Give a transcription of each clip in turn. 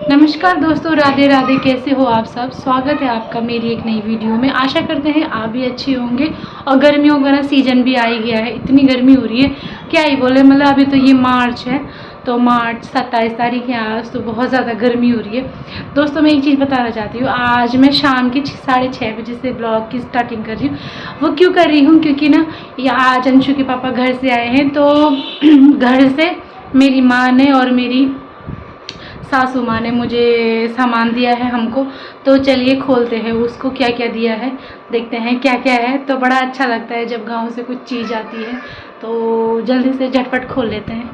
नमस्कार दोस्तों, राधे राधे। कैसे हो आप सब? स्वागत है आपका मेरी एक नई वीडियो में। आशा करते हैं आप भी अच्छे होंगे। और गर्मियों का ना सीज़न भी आ ही गया है। इतनी गर्मी हो रही है, क्या ही बोले। मतलब अभी तो ये मार्च है, तो मार्च 27 तारीख है आज, तो बहुत ज़्यादा गर्मी हो रही है। दोस्तों मैं एक चीज़ बताना चाहती हूँ। आज मैं शाम की 6:30 बजे से ब्लॉग की स्टार्टिंग कर रही हूँ। वो क्यों कर रही हूँ? क्योंकि ना ये आज अंशु के पापा घर से आए हैं, तो घर से मेरी माँ ने और मेरी सासू माँ ने मुझे सामान दिया है हमको। तो चलिए खोलते हैं उसको, क्या क्या दिया है, देखते हैं क्या क्या है। तो बड़ा अच्छा लगता है जब गांव से कुछ चीज़ आती है, तो जल्दी से झटपट खोल लेते हैं।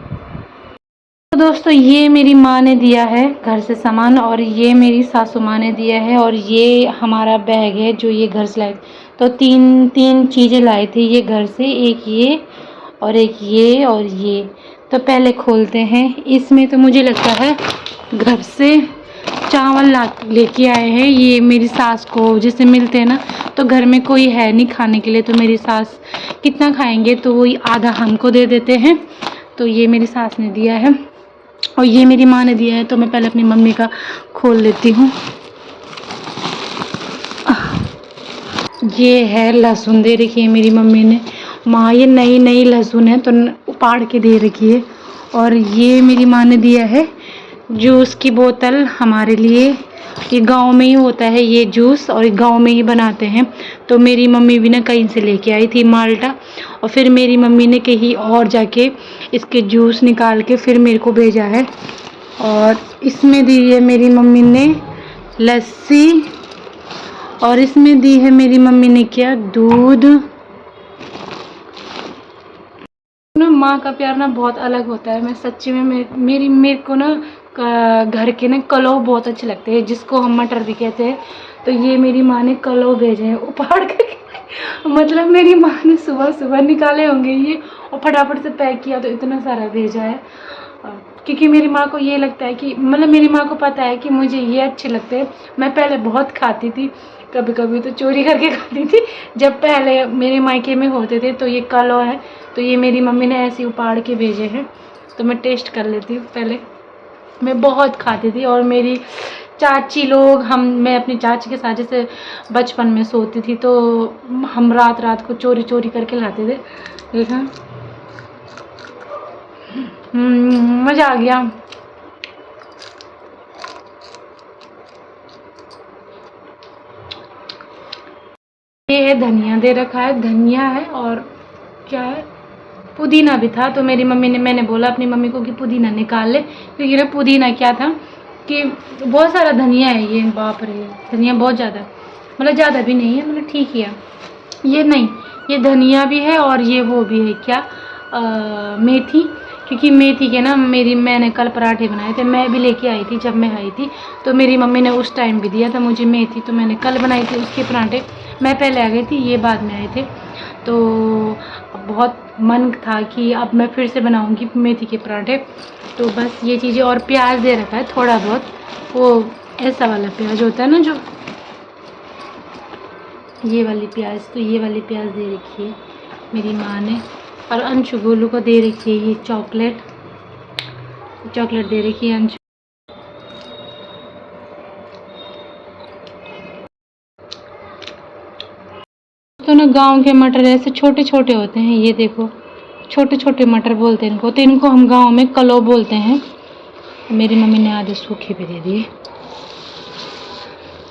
तो दोस्तों ये मेरी माँ ने दिया है घर से सामान, और ये मेरी सासू माँ ने दिया है, और ये हमारा बैग है जो ये घर से लाए। तो तीन चीज़ें लाए थे ये घर से, एक ये और एक ये और ये। तो पहले खोलते हैं। इसमें तो मुझे लगता है घर से चावल लेके आए हैं। ये मेरी सास को जैसे मिलते हैं ना, तो घर में कोई है नहीं खाने के लिए, तो मेरी सास कितना खाएंगे, तो वही आधा हमको दे देते हैं। तो ये मेरी सास ने दिया है, और ये मेरी माँ ने दिया है। तो मैं पहले अपनी मम्मी का खोल लेती हूँ। ये है लहसुन दे रखी है मेरी मम्मी ने। माँ ये नई लहसुन है, तो उपाड़ के दे रखी है। और ये मेरी माँ ने दिया है जूस की बोतल हमारे लिए। ये गांव में ही होता है ये जूस, और गांव में ही बनाते हैं। तो मेरी मम्मी भी ना कहीं से लेके आई थी माल्टा, और फिर मेरी मम्मी ने कहीं और जाके इसके जूस निकाल के फिर मेरे को भेजा है। और इसमें दी है मेरी मम्मी ने लस्सी, और इसमें दी है मेरी मम्मी ने क्या, दूध। ना माँ का प्यार ना बहुत अलग होता है। मैं सच्ची में मेरे को ना घर के ना कलो बहुत अच्छे लगते हैं, जिसको हम मटर भी कहते हैं। तो ये मेरी माँ ने कलो भेजे हैं उपाड़ करके। मतलब मेरी माँ ने सुबह सुबह निकाले होंगे ये, और फटाफट से पैक किया, तो इतना सारा भेजा है। क्योंकि मेरी माँ को ये लगता है कि, मतलब मेरी माँ को पता है कि मुझे ये अच्छे लगते हैं। मैं पहले बहुत खाती थी, कभी कभी तो चोरी करके खाती थी जब पहले मेरे मायके में होते थे। तो ये कलो है, तो ये मेरी मम्मी ने ऐसे उपाड़ के भेजे हैं। तो मैं टेस्ट कर लेती हूँ। पहले मैं बहुत खाती थी, और मेरी चाची लोग, मैं अपनी चाची के साथ जैसे बचपन में सोती थी, तो हम रात रात को चोरी चोरी करके लाते थे। देखा, मज़ा आ गया। ये है धनिया दे रखा है, धनिया है, और क्या है, पुदीना भी था। तो मेरी मम्मी ने, मैंने बोला अपनी मम्मी को कि पुदीना निकाल ले, क्योंकि ना पुदीना क्या था कि बहुत सारा धनिया है ये, बाप रे, धनिया बहुत ज़्यादा, मतलब ज़्यादा भी नहीं है, मतलब ठीक ही है। ये नहीं, ये धनिया भी है, और ये वो भी है क्या, मेथी। क्योंकि मेथी के ना मैंने कल पराठे बनाए थे, मैं भी लेके आई थी जब मैं आई थी। तो मेरी मम्मी ने उस टाइम भी दिया था मुझे मेथी, तो मैंने कल बनाई थी उसके पराठे। मैं पहले आ गई थी, ये बाद में आए थे। तो बहुत मन था कि अब मैं फिर से बनाऊंगी मेथी के पराठे। तो बस ये चीज़ें, और प्याज दे रखा है थोड़ा बहुत, वो ऐसा वाला प्याज होता है ना, जो ये वाली प्याज, तो ये वाली प्याज दे रखी है मेरी माँ ने। और अंशु गोलू को दे रखी है ये चॉकलेट दे रखी है अंशु। तो ना गांव के मटर ऐसे छोटे छोटे होते हैं, ये देखो छोटे छोटे मटर बोलते हैं इनको। तो इनको हम गांव में कलो बोलते हैं। मेरी मम्मी ने आधे सूखे भी दे दिए।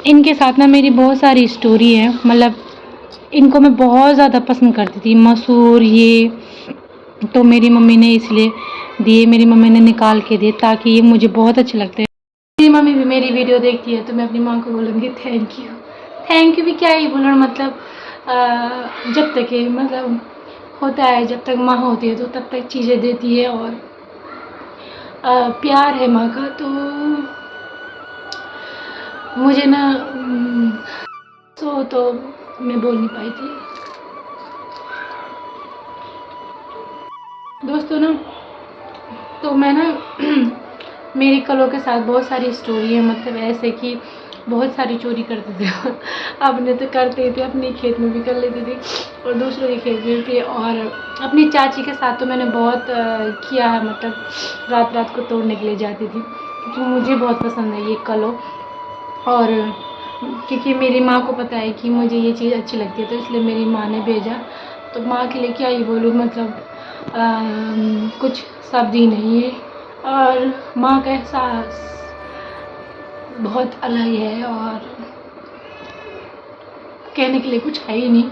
इनके साथ ना मेरी बहुत सारी स्टोरी है, मतलब इनको मैं बहुत ज़्यादा पसंद करती थी, मसूर ये। तो मेरी मम्मी ने इसलिए दिए, मेरी मम्मी ने निकाल के दिए, ताकि ये मुझे बहुत अच्छे लगते हैं। मेरी मम्मी भी मेरी वीडियो देखती है, तो मैं अपनी माँ को बोलूँगी थैंक यू। थैंक यू भी क्या ही बोलना, मतलब जब तक ये मतलब होता है, जब तक माँ होती है तो तब तक चीज़ें देती है, और प्यार है माँ का। तो मुझे ना तो मैं बोल नहीं पाई थी। दोस्तों ना तो मैं ना मेरी कलों के साथ बहुत सारी स्टोरी है, मतलब ऐसे कि बहुत सारी चोरी करते थे। अपने तो करते थे, अपने खेत में भी कर लेते थे और दूसरों के खेत में भी। और अपनी चाची के साथ तो मैंने बहुत किया है, मतलब रात रात को तोड़ने के लिए जाती थी, क्योंकि मुझे बहुत पसंद है ये कलो। और क्योंकि मेरी माँ को पता है कि मुझे ये चीज़ अच्छी लगती है, तो इसलिए मेरी माँ ने भेजा। तो माँ के लिए क्या ही बोलूँ, मतलब कुछ शब्द ही नहीं है। और माँ का एहसास बहुत अलग है और कहने के लिए कुछ है ही नहीं।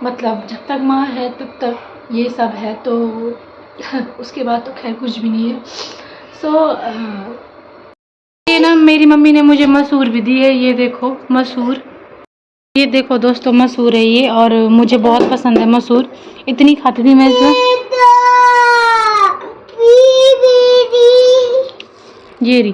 मतलब जब तक माँ है तब तक ये सब है, तो उसके बाद तो खैर कुछ भी नहीं है। ये ना मेरी मम्मी ने मुझे मसूर भी दी है, ये देखो मसूर, ये देखो दोस्तों मसूर है ये, और मुझे बहुत पसंद है मसूर, इतनी खाती थी मैं इसे। ये रही